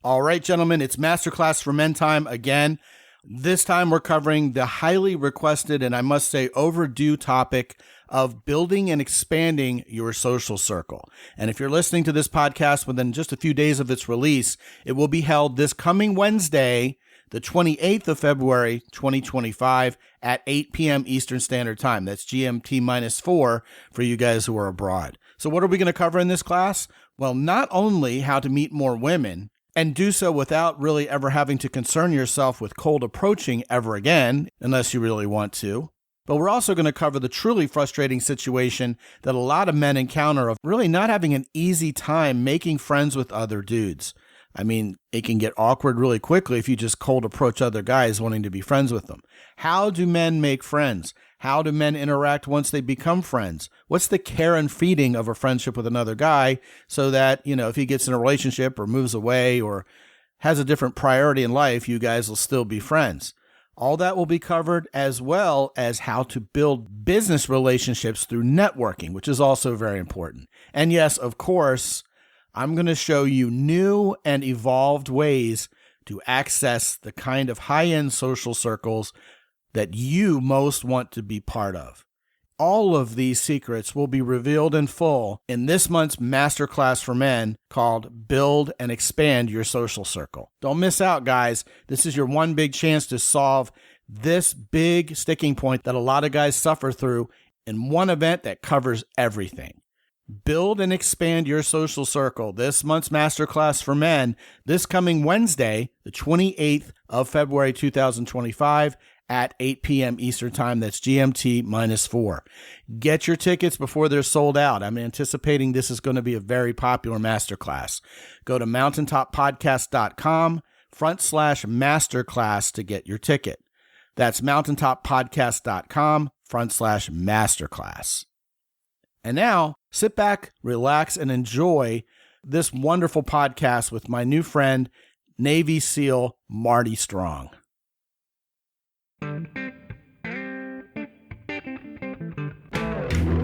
All right, gentlemen, it's Masterclass for Men time again. This time we're covering the highly requested and I must say overdue topic of building and expanding your social circle. And if you're listening to this podcast within just a few days of its release, it will be held this coming Wednesday, the 28th of February, 2025 at 8 p.m. Eastern Standard Time. That's GMT -4 for you guys who are abroad. So what are we going to cover in this class? Well, not only how to meet more women, and do so without really ever having to concern yourself with cold approaching ever again, unless you really want to. But we're also going to cover the truly frustrating situation that a lot of men encounter of really not having an easy time making friends with other dudes. I mean, it can get awkward really quickly if you just cold approach other guys wanting to be friends with them. How do men make friends? How do men interact once they become friends? What's the care and feeding of a friendship with another guy so that, if he gets in a relationship or moves away or has a different priority in life, you guys will still be friends? All that will be covered, as well as how to build business relationships through networking, which is also very important. And yes, of course, I'm going to show you new and evolved ways to access the kind of high-end social circles that you most want to be part of. All of these secrets will be revealed in full in this month's Masterclass for Men called Build and Expand Your Social Circle. Don't miss out, guys. This is your one big chance to solve this big sticking point that a lot of guys suffer through in one event that covers everything. Build and expand your social circle. This month's Masterclass for Men, this coming Wednesday, the 28th of February, 2025, at 8 p.m. Eastern Time. That's GMT -4. Get your tickets before they're sold out. I'm anticipating this is going to be a very popular masterclass. Go to mountaintoppodcast.com/masterclass to get your ticket. That's mountaintoppodcast.com/masterclass. And now, sit back, relax, and enjoy this wonderful podcast with my new friend, Navy SEAL Marty Strong.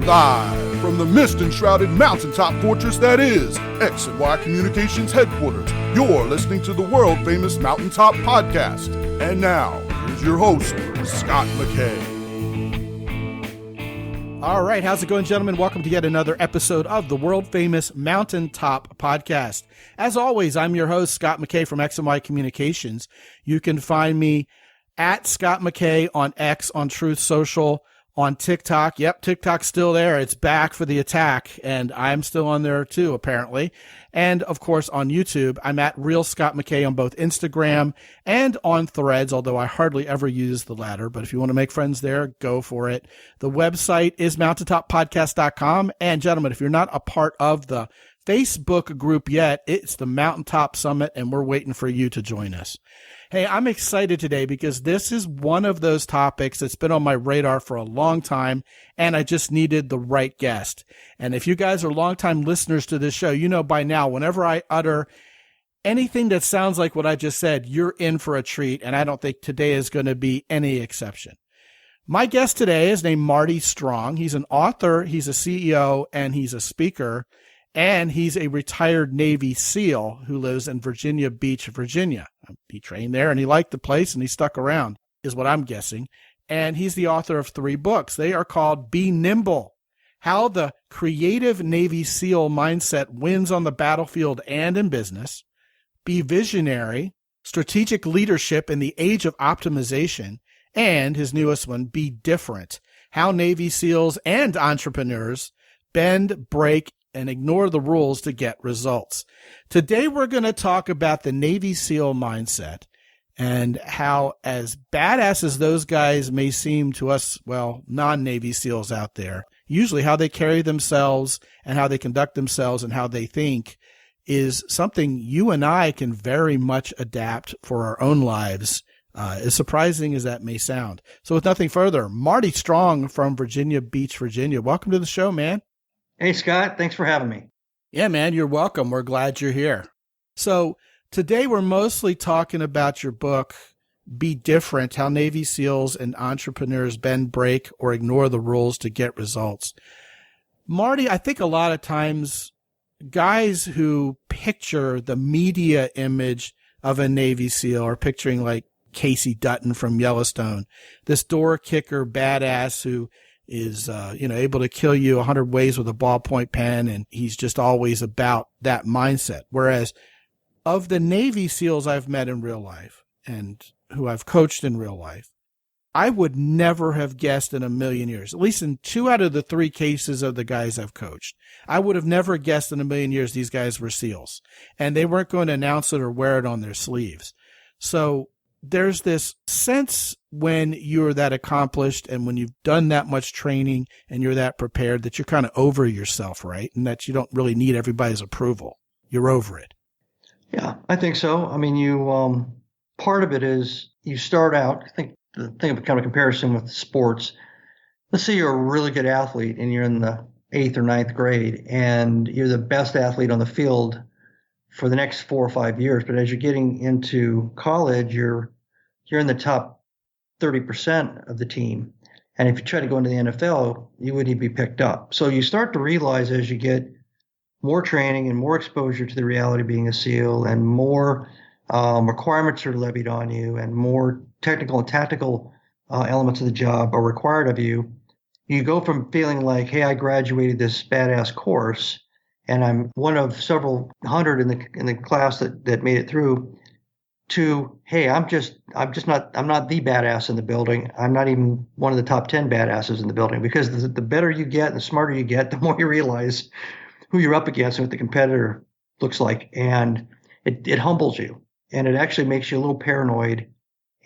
Live from the mist-enshrouded mountaintop fortress that is X and Y Communications headquarters, you're listening to the world-famous Mountaintop Podcast. And now, here's your host, Scot McKay. All right, how's it going, gentlemen? Welcome to yet another episode of the world-famous Mountaintop Podcast. As always, I'm your host, Scot McKay from X and Y Communications. You can find me at Scot McKay on X, on Truth Social, on TikTok. Yep, TikTok's still there. It's back for the attack, and I'm still on there too, apparently. And, of course, on YouTube, I'm at Real Scot McKay on both Instagram and on Threads, although I hardly ever use the latter. But if you want to make friends there, go for it. The website is mountaintoppodcast.com. And, gentlemen, if you're not a part of the Facebook group yet, it's the Mountaintop Summit, and we're waiting for you to join us. Hey, I'm excited today because this is one of those topics that's been on my radar for a long time, and I just needed the right guest. And if you guys are longtime listeners to this show, you know by now, whenever I utter anything that sounds like what I just said, you're in for a treat, and I don't think today is going to be any exception. My guest today is named Marty Strong. He's an author, he's a CEO, and he's a speaker. And he's a retired Navy SEAL who lives in Virginia Beach, Virginia. He trained there and he liked the place and he stuck around, is what I'm guessing. And he's the author of 3 books. They are called Be Nimble, How the Creative Navy SEAL Mindset Wins on the Battlefield and in Business, Be Visionary, Strategic Leadership in the Age of Optimization, and his newest one, Be Different, How Navy SEALs and Entrepreneurs Bend, Break, and ignore the rules to get results. Today, we're going to talk about the Navy SEAL mindset and how, as badass as those guys may seem to us, well, non-Navy SEALs out there, usually how they carry themselves and how they conduct themselves and how they think is something you and I can very much adapt for our own lives, as surprising as that may sound. So with nothing further, Marty Strong from Virginia Beach, Virginia. Welcome to the show, man. Hey, Scott. Thanks for having me. Yeah, man, you're welcome. We're glad you're here. So today we're mostly talking about your book, Be Different, How Navy SEALs and Entrepreneurs Bend, Break, or Ignore the Rules to Get Results. Marty, I think a lot of times guys who picture the media image of a Navy SEAL are picturing like Casey Dutton from Yellowstone, this door kicker badass who is, able to kill you 100 ways with a ballpoint pen. And he's just always about that mindset. Whereas of the Navy SEALs I've met in real life and who I've coached in real life, I would never have guessed in a million years, at least in 2 out of the 3 cases of the guys I've coached, I would have never guessed in a million years these guys were SEALs, and they weren't going to announce it or wear it on their sleeves. So there's this sense when you're that accomplished and when you've done that much training and you're that prepared that you're kind of over yourself, right? And that you don't really need everybody's approval. You're over it. Yeah, I think so. I mean, part of it is you start out, I think the thing of kind of comparison with sports, let's say you're a really good athlete and you're in the 8th or 9th grade and you're the best athlete on the field for the next 4 or 5 years. But as you're getting into college, you're in the top 30% of the team. And if you try to go into the NFL, you wouldn't be picked up. So you start to realize as you get more training and more exposure to the reality of being a SEAL and more requirements are levied on you and more technical and tactical elements of the job are required of you, you go from feeling like, hey, I graduated this badass course and I'm one of several hundred in the class that made it through, to, hey, I'm not the badass in the building. I'm not even one of the top 10 badasses in the building, because the better you get and the smarter you get, the more you realize who you're up against and what the competitor looks like. And it humbles you, and it actually makes you a little paranoid,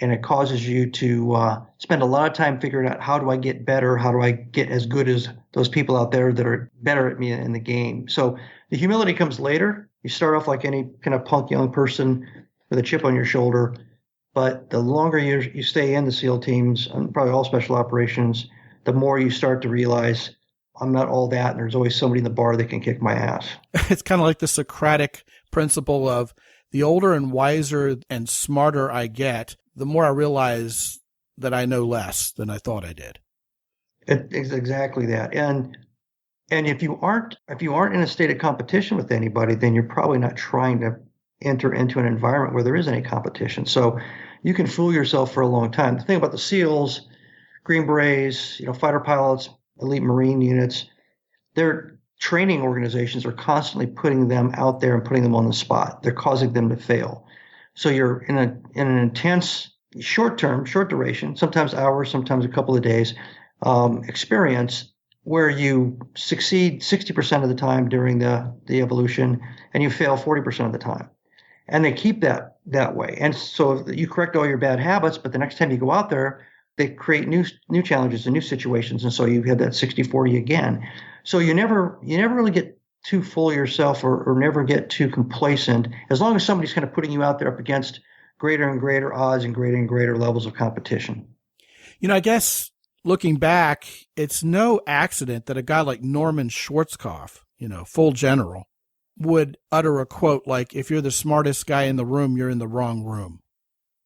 and it causes you to spend a lot of time figuring out, how do I get better? How do I get as good as those people out there that are better at me in the game? So the humility comes later. You start off like any kind of punk young person with a chip on your shoulder. But the longer you stay in the SEAL teams, and probably all special operations, the more you start to realize, I'm not all that, and there's always somebody in the bar that can kick my ass. It's kind of like the Socratic principle of the older and wiser and smarter I get, the more I realize that I know less than I thought I did. It's exactly that. And if you aren't in a state of competition with anybody, then you're probably not trying to enter into an environment where there is any competition. So you can fool yourself for a long time. The thing about the SEALs, Green Berets, fighter pilots, elite Marine units, their training organizations are constantly putting them out there and putting them on the spot. They're causing them to fail. So you're in an intense, short duration, sometimes hours, sometimes a couple of days, experience where you succeed 60% of the time during the evolution and you fail 40% of the time. And they keep that way. And so you correct all your bad habits, but the next time you go out there, they create new challenges and new situations. And so you have that 60-40 again. So you never really get too full of yourself or never get too complacent, as long as somebody's kind of putting you out there up against greater and greater odds and greater levels of competition. I guess looking back, it's no accident that a guy like Norman Schwarzkopf, full general, would utter a quote like, if you're the smartest guy in the room, you're in the wrong room,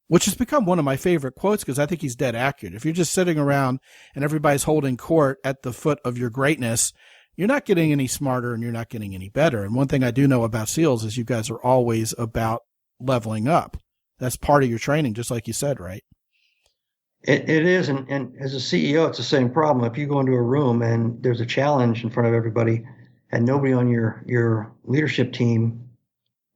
which has become one of my favorite quotes because I think he's dead accurate. If you're just sitting around and everybody's holding court at the foot of your greatness, you're not getting any smarter and you're not getting any better. And one thing I do know about SEALs is you guys are always about leveling up. That's part of your training, just like you said, right? It is. And as a CEO, it's the same problem. If you go into a room and there's a challenge in front of everybody and nobody on your leadership team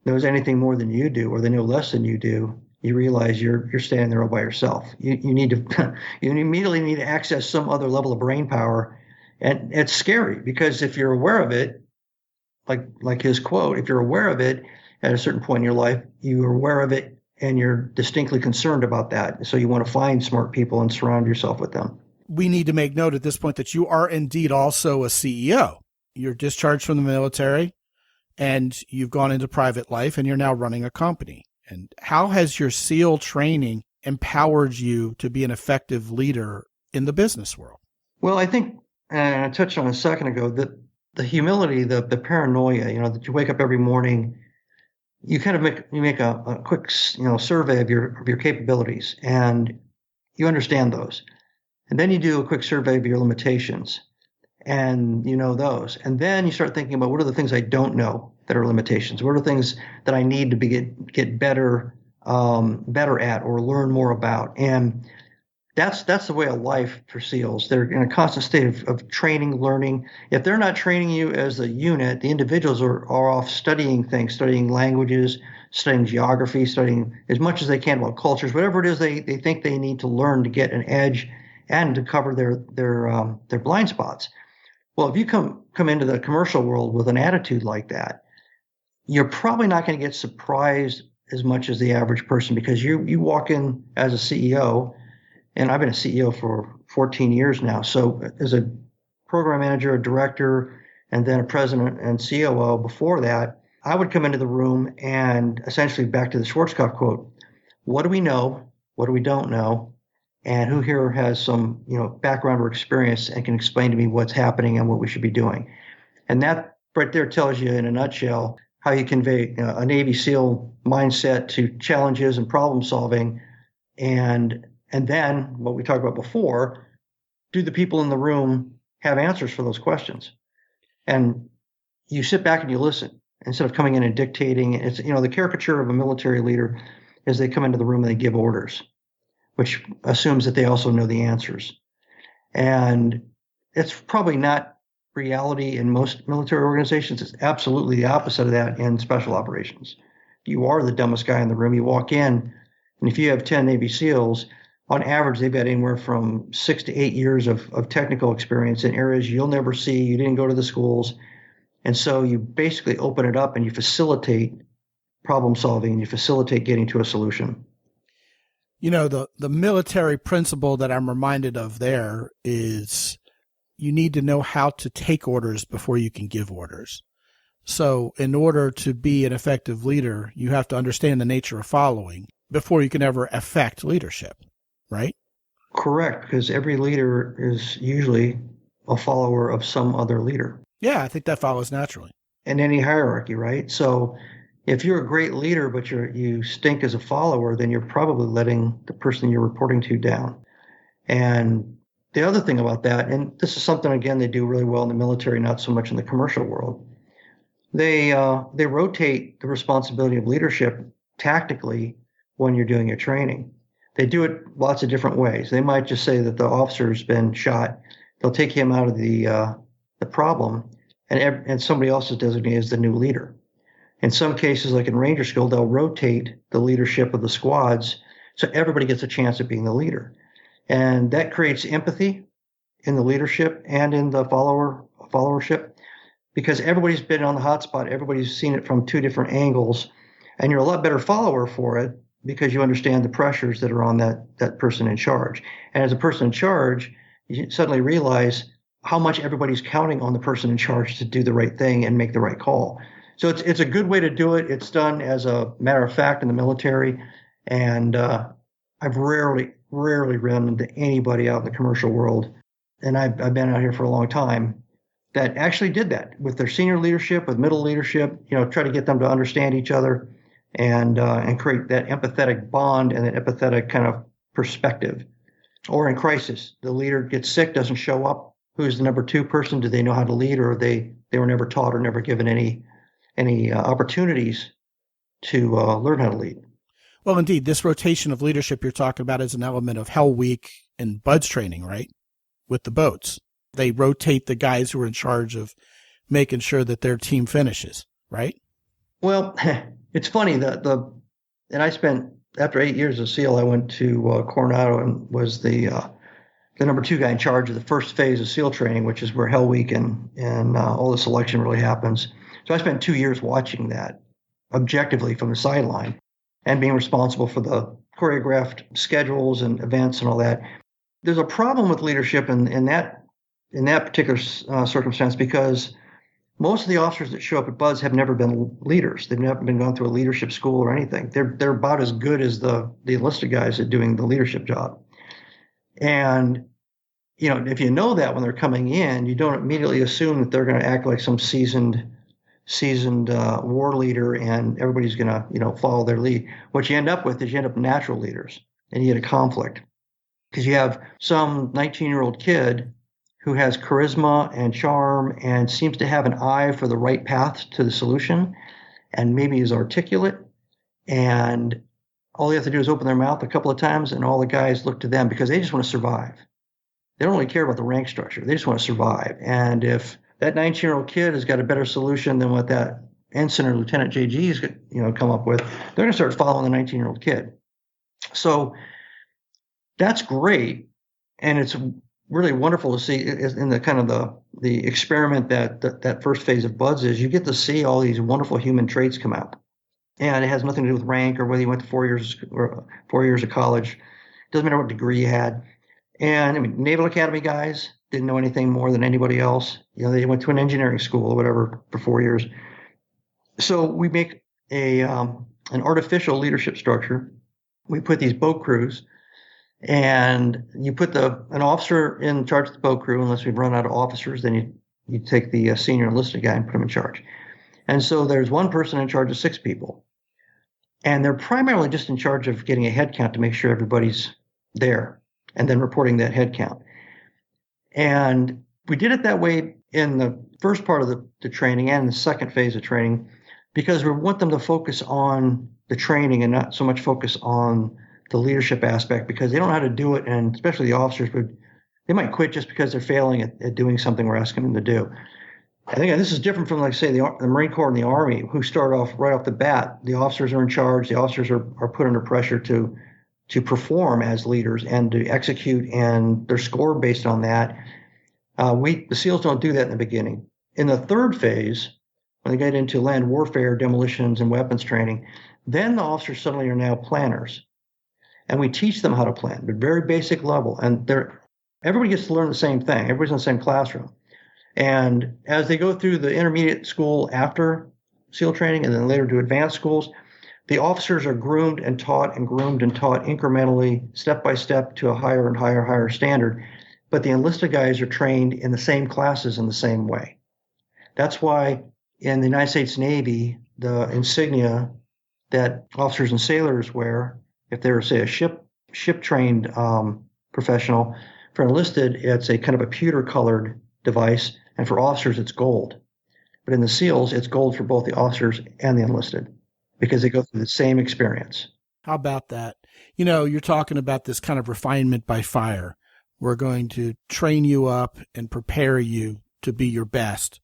knows anything more than you do, or they know less than you do, you realize you're standing there all by yourself. You need to you immediately need to access some other level of brain power. And it's scary, because if you're aware of it, like his quote, if you're aware of it at a certain point in your life, you are aware of it and you're distinctly concerned about that. So you want to find smart people and surround yourself with them. We need to make note at this point that you are indeed also a CEO. You're discharged from the military and you've gone into private life and you're now running a company. And how has your SEAL training empowered you to be an effective leader in the business world? Well, I think, and I touched on a second ago, that the humility, the paranoia, that you wake up every morning, you kind of make a quick, survey of your capabilities, and you understand those. And then you do a quick survey of your limitations. and you know those. And then you start thinking about what are the things I don't know that are limitations? What are things that I need to get better better at or learn more about? And that's the way of life for SEALs. They're in a constant state of training, learning. If they're not training you as a unit, the individuals are off studying things, studying languages, studying geography, studying as much as they can about cultures, whatever it is they think they need to learn to get an edge and to cover their blind spots. Well, if you come into the commercial world with an attitude like that, you're probably not going to get surprised as much as the average person, because you walk in as a CEO, and I've been a CEO for 14 years now. So as a program manager, a director, and then a president and COO before that, I would come into the room and essentially, back to the Schwarzkopf quote, what do we know? What do we don't know? And who here has some, background or experience and can explain to me what's happening and what we should be doing? And that right there tells you in a nutshell how you convey a Navy SEAL mindset to challenges and problem solving. And then what we talked about before, do the people in the room have answers for those questions? And you sit back and you listen instead of coming in and dictating. It's, the caricature of a military leader is they come into the room and they give orders, which assumes that they also know the answers. And it's probably not reality in most military organizations. It's absolutely the opposite of that in special operations. You are the dumbest guy in the room. You walk in, and if you have 10 Navy SEALs, on average, they've got anywhere from 6 to 8 years of technical experience in areas you'll never see. You didn't go to the schools. And so you basically open it up and you facilitate problem solving and you facilitate getting to a solution. The military principle that I'm reminded of there is you need to know how to take orders before you can give orders. So in order to be an effective leader, you have to understand the nature of following before you can ever affect leadership, right? Correct, because every leader is usually a follower of some other leader. Yeah, I think that follows naturally. In any hierarchy, right? So if you're a great leader, but you stink as a follower, then you're probably letting the person you're reporting to down. And the other thing about that, and this is something, again, they do really well in the military, not so much in the commercial world, they rotate the responsibility of leadership tactically when you're doing your training. They do it lots of different ways. They might just say that the officer's been shot. They'll take him out of the problem, and somebody else is designated as the new leader. In some cases, like in Ranger School, they'll rotate the leadership of the squads so everybody gets a chance at being the leader. And that creates empathy in the leadership and in the followership, because everybody's been on the hot spot. Everybody's seen it from two different angles, and you're a lot better follower for it because you understand the pressures that are on that person in charge. And as a person in charge, you suddenly realize how much everybody's counting on the person in charge to do the right thing and make the right call. So it's a good way to do it. It's done as a matter of fact in the military, and I've rarely run into anybody out in the commercial world, and I've been out here for a long time, that actually did that with their senior leadership, with middle leadership, try to get them to understand each other and create that empathetic bond and that empathetic kind of perspective. Or in crisis, the leader gets sick, doesn't show up. Who's the number two person? Do they know how to lead, or they were never taught or never given any opportunities to learn how to lead? Well, indeed, this rotation of leadership you're talking about is an element of Hell Week and BUDS training, right? With the boats. They rotate the guys who are in charge of making sure that their team finishes, right? Well, it's funny and I spent, after 8 years of SEAL, I went to Coronado and was the number two guy in charge of the first phase of SEAL training, which is where Hell Week and all the selection really happens. So I spent 2 years watching that objectively from the sideline and being responsible for the choreographed schedules and events and all that. There's a problem with leadership in that particular circumstance, because most of the officers that show up at BUDS have never been leaders. They've never been gone through a leadership school or anything. They're about as good as the enlisted guys at doing the leadership job. And if you know that when they're coming in, you don't immediately assume that they're going to act like some seasoned war leader and everybody's going to follow their lead. What you end up with is you end up natural leaders, and you get a conflict because you have some 19-year-old kid who has charisma and charm and seems to have an eye for the right path to the solution and maybe is articulate. And all they have to do is open their mouth a couple of times and all the guys look to them because they just want to survive. They don't really care about the rank structure. They just want to survive. And if that 19-year-old kid has got a better solution than what that ensign or Lieutenant JG's come up with, they're going to start following the 19-year-old kid. So that's great. And it's really wonderful to see in the kind of the experiment that first phase of BUDS is. You get to see all these wonderful human traits come out. And it has nothing to do with rank or whether you went to 4 years of college. It doesn't matter what degree you had. And I mean, Naval Academy guys didn't know anything more than anybody else. They went to an engineering school or whatever for 4 years. So we make an artificial leadership structure. We put these boat crews, and you put an officer in charge of the boat crew. Unless we've run out of officers, then you take the senior enlisted guy and put him in charge. And so there's one person in charge of 6 people. And they're primarily just in charge of getting a head count to make sure everybody's there and then reporting that head count. And we did it that way in the first part of the training and the second phase of training because we want them to focus on the training and not so much focus on the leadership aspect because they don't know how to do it. And especially the officers, they might quit just because they're failing at doing something we're asking them to do. I think this is different from, like, say, the Marine Corps and the Army, who start off right off the bat. The officers are in charge. The officers are put under pressure to perform as leaders and to execute, and they're scored based on that. The SEALs don't do that in the beginning. In the third phase, when they get into land warfare, demolitions, and weapons training, then the officers suddenly are now planners. And we teach them how to plan at a very basic level. And everybody gets to learn the same thing. Everybody's in the same classroom. And as they go through the intermediate school after SEAL training and then later to advanced schools, the officers are groomed and taught incrementally, step by step to a higher and higher standard. But the enlisted guys are trained in the same classes in the same way. That's why in the United States Navy, the insignia that officers and sailors wear, if they're, say, a ship-trained professional, for enlisted, it's a kind of a pewter-colored device, and for officers, it's gold. But in the SEALs, it's gold for both the officers and the enlisted because they go through the same experience. How about that? You're talking about this kind of refinement by fire. We're going to train you up and prepare you to be your best.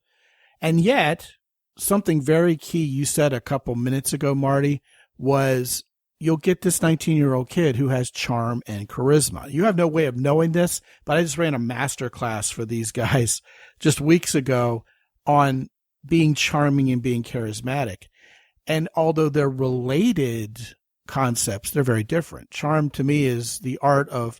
And yet, something very key you said a couple minutes ago, Marty, was you'll get this 19-year-old kid who has charm and charisma. You have no way of knowing this, but I just ran a master class for these guys just weeks ago on being charming and being charismatic. And although they're related concepts, they're very different. Charm to me is the art of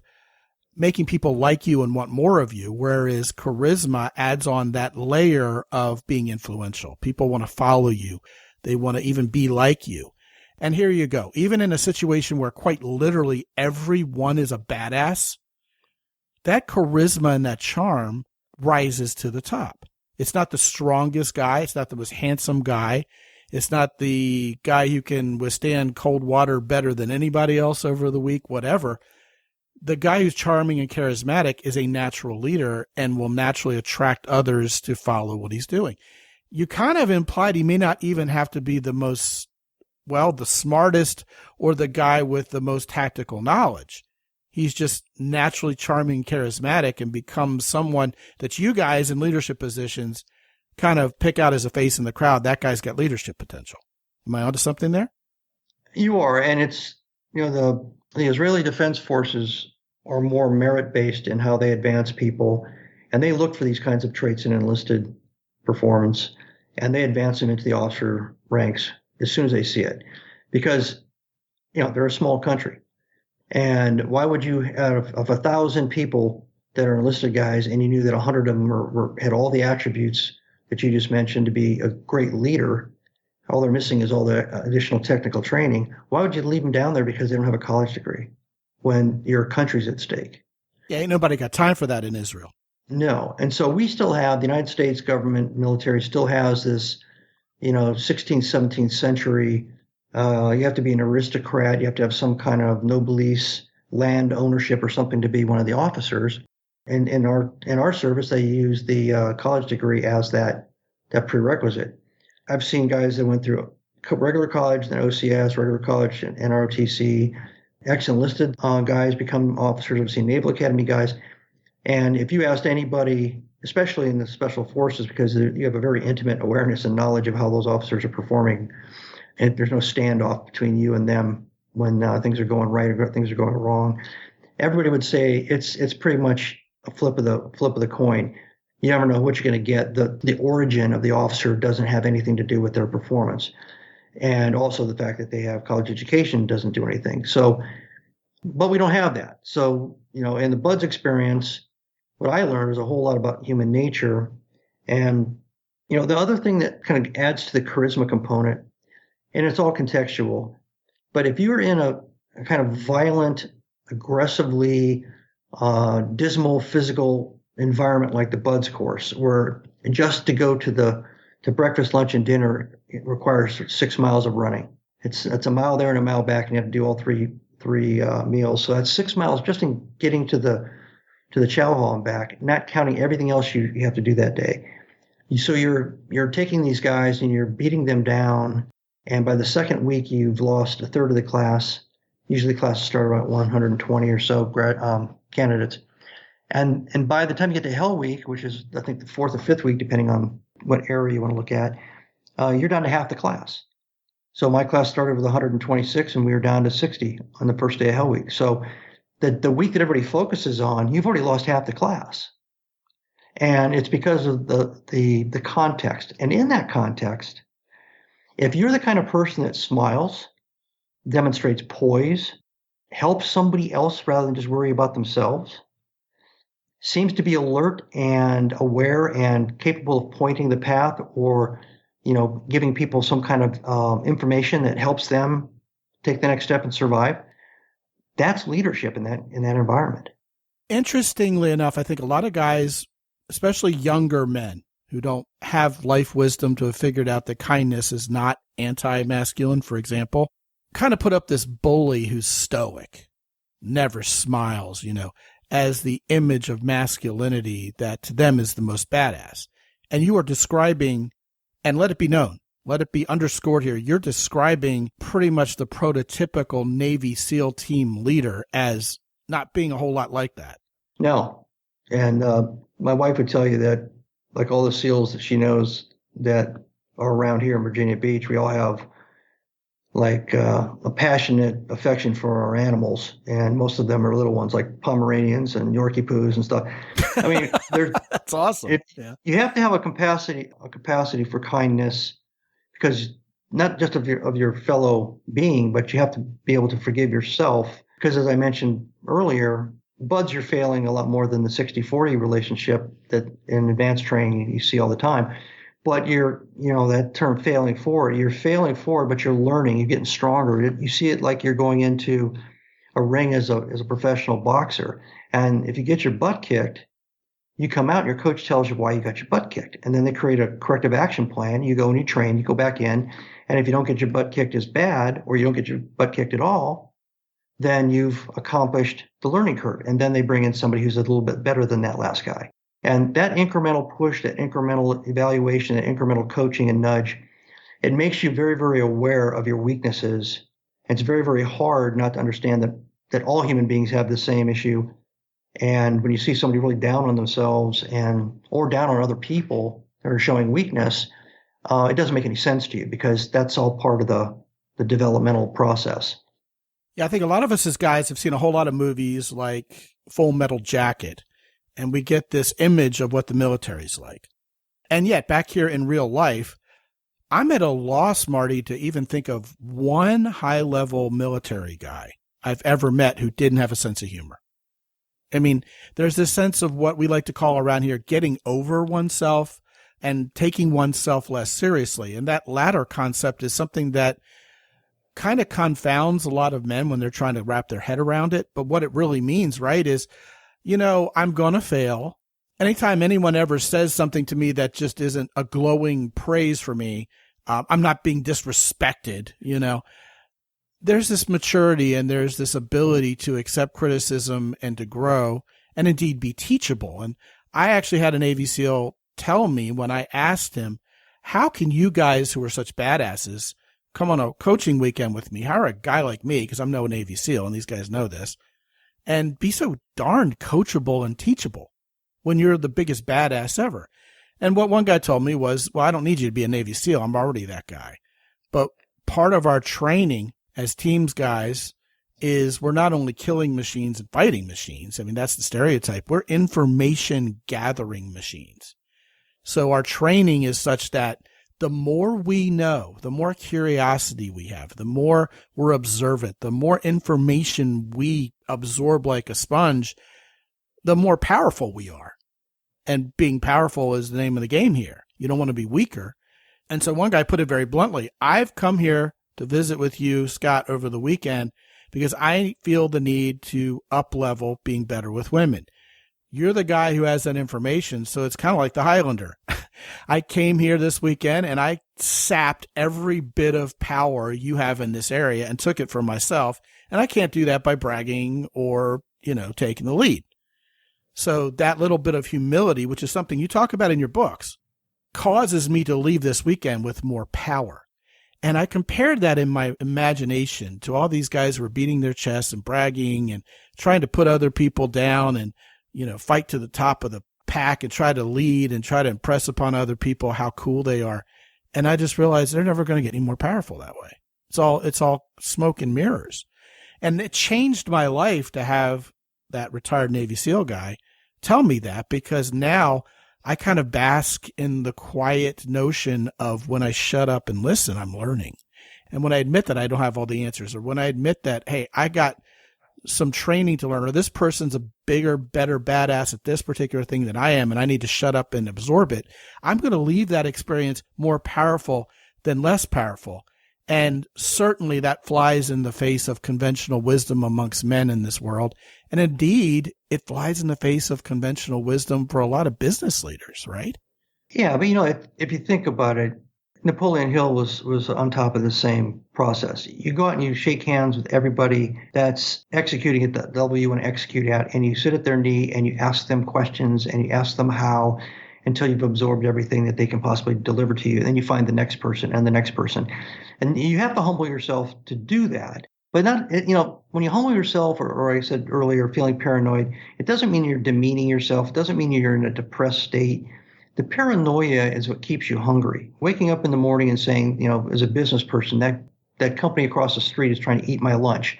making people like you and want more of you, whereas charisma adds on that layer of being influential. People want to follow you. They want to even be like you. And here you go. Even in a situation where quite literally everyone is a badass, that charisma and that charm rises to the top. It's not the strongest guy. It's not the most handsome guy. It's not the guy who can withstand cold water better than anybody else over the week, whatever. The guy who's charming and charismatic is a natural leader and will naturally attract others to follow what he's doing. You kind of implied he may not even have to be the smartest or the guy with the most tactical knowledge. He's just naturally charming and charismatic and becomes someone that you guys in leadership positions kind of pick out as a face in the crowd. That guy's got leadership potential. Am I onto something there? You are. And it's, the Israeli Defense Forces are more merit-based in how they advance people. And they look for these kinds of traits in enlisted performance. And they advance them into the officer ranks as soon as they see it, because they're a small country, and why would you, out of 1,000 people that are enlisted guys, and you knew that 100 of them had all the attributes that you just mentioned to be a great leader, all they're missing is all the additional technical training. Why would you leave them down there because they don't have a college degree when your country's at stake? Yeah, ain't nobody got time for that in Israel. No, and so we still have, the United States government military still has this 16th, 17th century, you have to be an aristocrat, you have to have some kind of noblesse, land ownership or something to be one of the officers. in our service, they use the college degree as that prerequisite. I've seen guys that went through regular college, then OCS, regular college, and NROTC. Ex-enlisted guys become officers. I've seen Naval Academy guys. And if you asked anybody, especially in the Special Forces, because you have a very intimate awareness and knowledge of how those officers are performing, and there's no standoff between you and them when things are going right or things are going wrong, everybody would say it's pretty much a flip of the coin. You never know what you're going to get. The origin of the officer doesn't have anything to do with their performance. And also the fact that they have college education doesn't do anything. So, but we don't have that. So, in the BUDS experience, what I learned was a whole lot about human nature. And, the other thing that kind of adds to the charisma component, and it's all contextual, but if you're in a kind of violent, aggressively dismal physical environment like the BUDS course, where just to go to breakfast, lunch, and dinner, it requires 6 miles of running. It's a mile there and a mile back, and you have to do all three meals. So that's 6 miles just in getting to the chow hall and back, not counting everything else you have to do that day. So you're taking these guys and you're beating them down, and by the second week you've lost a third of the class. Usually classes start about 120 or so candidates. And by the time you get to Hell Week, which is, I think, the fourth or fifth week, depending on what area you want to look at, you're down to half the class. So my class started with 126, and we were down to 60 on the first day of Hell Week. So the week that everybody focuses on, you've already lost half the class. And it's because of the context. And in that context, if you're the kind of person that smiles, demonstrates poise, helps somebody else rather than just worry about themselves, seems to be alert and aware and capable of pointing the path or, giving people some kind of information that helps them take the next step and survive, that's leadership in that environment. Interestingly enough, I think a lot of guys, especially younger men who don't have life wisdom to have figured out that kindness is not anti-masculine, for example, kind of put up this bully who's stoic, never smiles, as the image of masculinity that to them is the most badass. And you are describing, and let it be known, let it be underscored here, you're describing pretty much the prototypical Navy SEAL team leader as not being a whole lot like that. No. And my wife would tell you that, like all the SEALs that she knows that are around here in Virginia Beach, we all have like a passionate affection for our animals, and most of them are little ones like Pomeranians and Yorkie poos and stuff. I mean, that's awesome. You have to have a capacity for kindness, because not just of your fellow being, but you have to be able to forgive yourself. Because as I mentioned earlier, BUDS, you're failing a lot more than the 60-40 relationship that in advanced training you see all the time. But that term failing forward, you're failing forward, but you're learning, you're getting stronger. You see it like you're going into a ring as a professional boxer. And if you get your butt kicked, you come out and your coach tells you why you got your butt kicked. And then they create a corrective action plan. You go and you train, you go back in. And if you don't get your butt kicked as bad, or you don't get your butt kicked at all, then you've accomplished the learning curve. And then they bring in somebody who's a little bit better than that last guy. And that incremental push, that incremental evaluation, that incremental coaching and nudge, it makes you very, very aware of your weaknesses. It's very, very hard not to understand that all human beings have the same issue. And when you see somebody really down on themselves or down on other people that are showing weakness, it doesn't make any sense to you, because that's all part of the developmental process. Yeah, I think a lot of us as guys have seen a whole lot of movies like Full Metal Jacket, and we get this image of what the military's like. And yet, back here in real life, I'm at a loss, Marty, to even think of one high-level military guy I've ever met who didn't have a sense of humor. I mean, there's this sense of what we like to call around here getting over oneself and taking oneself less seriously. And that latter concept is something that kind of confounds a lot of men when they're trying to wrap their head around it. But what it really means, right, is, I'm going to fail. Anytime anyone ever says something to me that just isn't a glowing praise for me, I'm not being disrespected, There's this maturity and there's this ability to accept criticism and to grow. and indeed be teachable. And I actually had a Navy SEAL tell me when I asked him, how can you guys who are such badasses come on a coaching weekend with me, hire a guy like me, because I'm no Navy SEAL and these guys know this, and be so darned coachable and teachable when you're the biggest badass ever. And what one guy told me was, well, I don't need you to be a Navy SEAL. I'm already that guy. But part of our training as teams guys is we're not only killing machines and fighting machines. I mean, that's the stereotype. We're information gathering machines. So our training is such that the more we know, the more curiosity we have, the more we're observant, the more information we absorb like a sponge, the more powerful we are. And being powerful is the name of the game here. You don't want to be weaker. And so one guy put it very bluntly, I've come here to visit with you, Scott, over the weekend because I feel the need to up-level being better with women. You're the guy who has that information, so it's kind of like the Highlander. I came here this weekend and I sapped every bit of power you have in this area and took it for myself. And I can't do that by bragging or, taking the lead. So that little bit of humility, which is something you talk about in your books, causes me to leave this weekend with more power. And I compared that in my imagination to all these guys who were beating their chests and bragging and trying to put other people down and, fight to the top of the pack and try to lead and try to impress upon other people how cool they are. And I just realized they're never going to get any more powerful that way. It's all smoke and mirrors. And it changed my life to have that retired Navy SEAL guy tell me that, because now I kind of bask in the quiet notion of when I shut up and listen, I'm learning. And when I admit that I don't have all the answers, or when I admit that, hey, I got some training to learn, or this person's a bigger, better badass at this particular thing than I am, and I need to shut up and absorb it, I'm going to leave that experience more powerful than less powerful. And certainly that flies in the face of conventional wisdom amongst men in this world. And indeed, it flies in the face of conventional wisdom for a lot of business leaders, right? Yeah, but if you think about it, Napoleon Hill was on top of the same process. You go out and you shake hands with everybody that's executing at the level you want to execute at, and you sit at their knee and you ask them questions and you ask them how until you've absorbed everything that they can possibly deliver to you. And then you find the next person and the next person. And you have to humble yourself to do that. But not, when you humble yourself, or I said earlier, feeling paranoid, it doesn't mean you're demeaning yourself. It doesn't mean you're in a depressed state. The paranoia is what keeps you hungry. Waking up in the morning and saying, as a business person, that company across the street is trying to eat my lunch.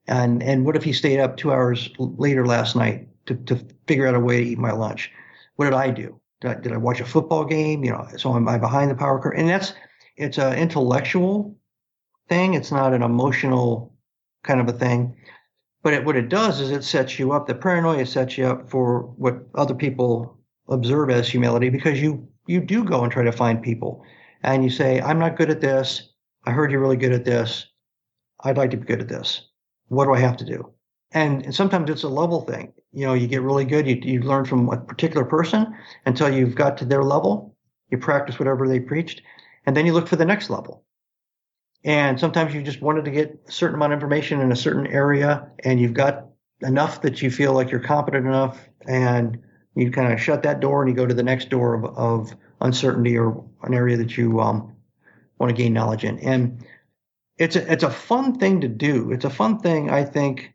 And what if he stayed up 2 hours later last night to figure out a way to eat my lunch? What did I do? Did I watch a football game? So am I behind the power curve? And it's an intellectual thing. It's not an emotional kind of a thing. But what it does is it sets you up. The paranoia sets you up for what other people observe as humility, because you do go and try to find people and you say, I'm not good at this. I heard you're really good at this. I'd like to be good at this. What do I have to do? And sometimes it's a level thing. You get really good. You learn from a particular person until you've got to their level. You practice whatever they preached, and then you look for the next level. And sometimes you just wanted to get a certain amount of information in a certain area, and you've got enough that you feel like you're competent enough, and you kind of shut that door and you go to the next door of uncertainty, or an area that you want to gain knowledge in. And it's a fun thing to do. It's a fun thing, I think,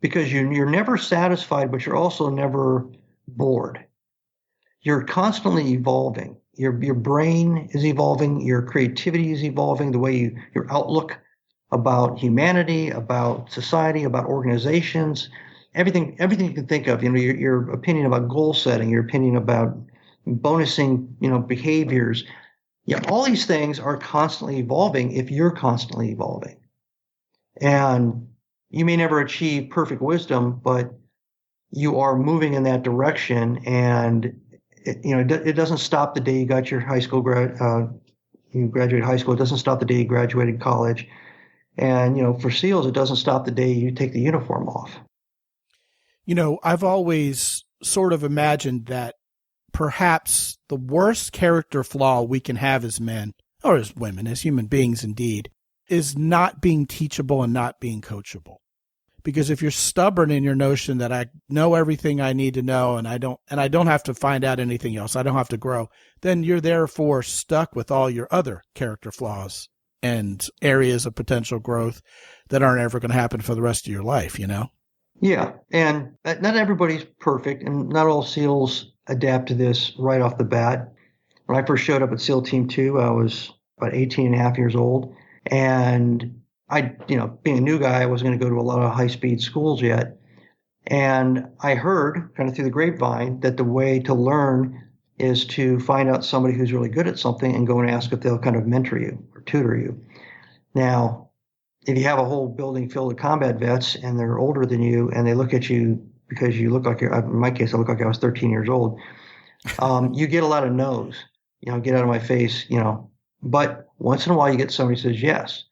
because you're never satisfied, but you're also never bored. You're constantly evolving. Your brain is evolving. Your creativity is evolving. The way your outlook about humanity, about society, about organizations, everything you can think of. Your opinion about goal setting, your opinion about bonusing, behaviors. Yeah, all these things are constantly evolving if you're constantly evolving. And you may never achieve perfect wisdom, but you are moving in that direction. And it doesn't stop the day you got your high school you graduated high school. It doesn't stop the day you graduated college. And for SEALs, it doesn't stop the day you take the uniform off. I've always sort of imagined that perhaps the worst character flaw we can have as men, or as women, as human beings indeed, is not being teachable and not being coachable. Because if you're stubborn in your notion that I know everything I need to know and I don't have to find out anything else, I don't have to grow, then you're therefore stuck with all your other character flaws and areas of potential growth that aren't ever going to happen for the rest of your life, you know? Yeah. And not everybody's perfect, and not all SEALs adapt to this right off the bat. When I first showed up at SEAL Team 2, I was about 18 and a half years old. And being a new guy, I wasn't going to go to a lot of high-speed schools yet. And I heard, kind of through the grapevine, that the way to learn is to find out somebody who's really good at something and go and ask if they'll kind of mentor you or tutor you. Now, if you have a whole building filled with combat vets and they're older than you and they look at you because you look like in my case, I look like I was 13 years old, you get a lot of no's, get out of my face, but once in a while you get somebody who says yes.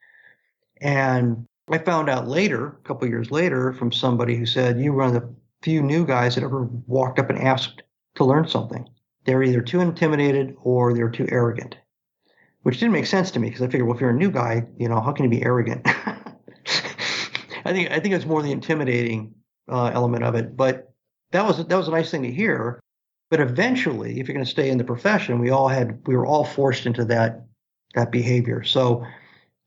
And I found out later, a couple of years later, from somebody who said, you were one of the few new guys that ever walked up and asked to learn something. They're either too intimidated or they're too arrogant, which didn't make sense to me because I figured, well, if you're a new guy, how can you be arrogant? I think it's more the intimidating element of it. But that was a nice thing to hear. But eventually, if you're going to stay in the profession, we were all forced into that behavior. So,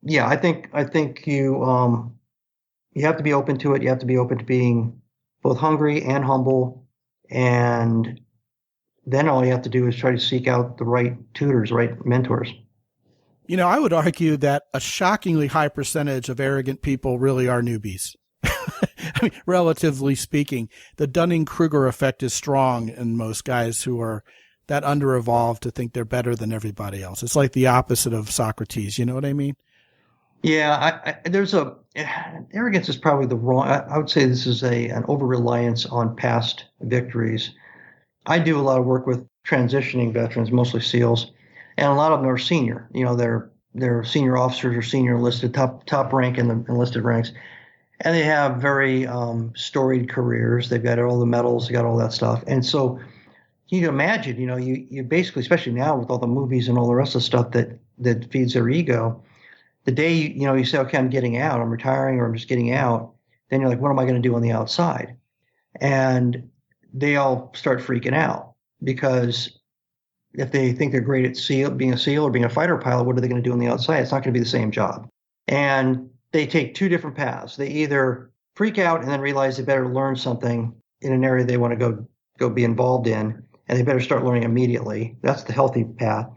yeah, I think you have to be open to it. You have to be open to being both hungry and humble, and then all you have to do is try to seek out the right tutors, right mentors. I would argue that a shockingly high percentage of arrogant people really are newbies. I mean, relatively speaking, the Dunning-Kruger effect is strong in most guys who are that under-evolved to think they're better than everybody else. It's like the opposite of Socrates. You know what I mean? Yeah, arrogance is probably the wrong. I would say this is an over-reliance on past victories. I do a lot of work with transitioning veterans, mostly SEALs, and a lot of them are senior. They're senior officers or senior enlisted, top rank in the enlisted ranks, and they have very storied careers. They've got all the medals, they got all that stuff, and so you can imagine, you basically, especially now with all the movies and all the rest of the stuff that feeds their ego. The day you say, okay, I'm getting out, I'm retiring, or I'm just getting out, then you're like, what am I going to do on the outside? And they all start freaking out because if they think they're great at being a SEAL or being a fighter pilot, what are they going to do on the outside? It's not going to be the same job. And they take two different paths. They either freak out and then realize they better learn something in an area they want to go be involved in, and they better start learning immediately. That's the healthy path.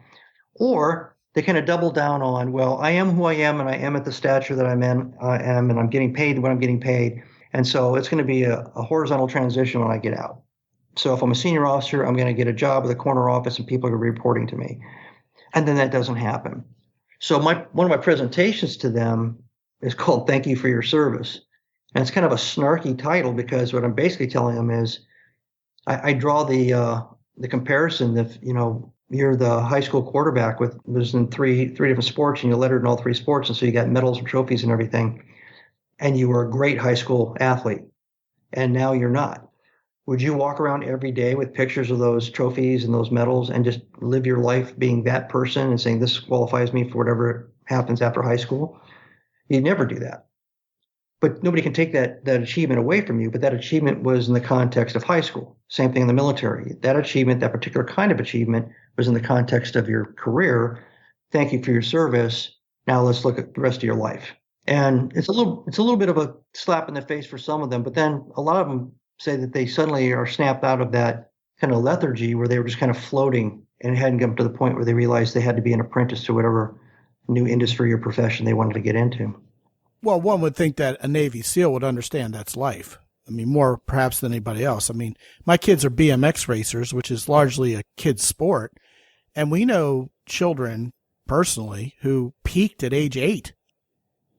Or they kind of double down on, well, I am who I am, and I am at the stature that I am, and I'm getting paid what I'm getting paid. And so it's going to be a horizontal transition when I get out. So if I'm a senior officer, I'm going to get a job at the corner office and people are going to be reporting to me. And then that doesn't happen. So one of my presentations to them is called Thank You for Your Service. And it's kind of a snarky title because what I'm basically telling them is I draw the comparison that, you're the high school quarterback was in three different sports and you're lettered in all three sports. And so you got medals and trophies and everything. And you were a great high school athlete. And now you're not. Would you walk around every day with pictures of those trophies and those medals and just live your life being that person and saying this qualifies me for whatever happens after high school? You'd never do that. But nobody can take that achievement away from you. But that achievement was in the context of high school. Same thing in the military. That achievement, that particular kind of achievement, was in the context of your career. Thank you for your service. Now let's look at the rest of your life. And it's a little bit of a slap in the face for some of them. But then a lot of them say that they suddenly are snapped out of that kind of lethargy where they were just kind of floating and hadn't come to the point where they realized they had to be an apprentice to whatever new industry or profession they wanted to get into. Well, one would think that a Navy SEAL would understand that's life. I mean, more perhaps than anybody else. I mean, my kids are BMX racers, which is largely a kid's sport. And we know children personally who peaked at age 8.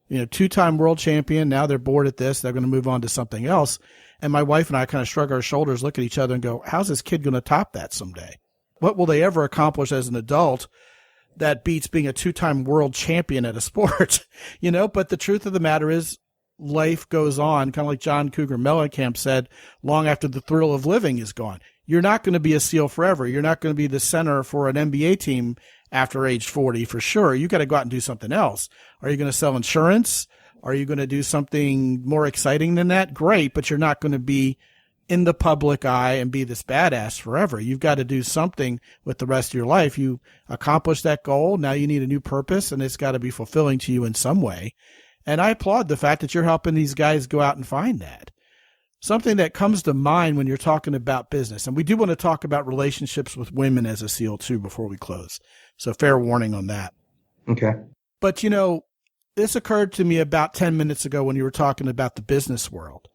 2-time world champion. Now they're bored at this. They're going to move on to something else. And my wife and I kind of shrug our shoulders, look at each other and go, how's this kid going to top that someday? What will they ever accomplish as an adult that beats being a 2-time world champion at a sport? But the truth of the matter is life goes on, kind of like John Cougar Mellencamp said, long after the thrill of living is gone. You're not going to be a SEAL forever. You're not going to be the center for an NBA team after age 40 for sure. You got to go out and do something else. Are you going to sell insurance? Are you going to do something more exciting than that? Great, but you're not going to be in the public eye and be this badass forever. You've got to do something with the rest of your life. You accomplish that goal. Now you need a new purpose, and it's got to be fulfilling to you in some way. And I applaud the fact that you're helping these guys go out and find that. Something that comes to mind when you're talking about business, and we do want to talk about relationships with women as a SEAL too before we close. So fair warning on that. Okay. But, this occurred to me about 10 minutes ago when you were talking about the business world.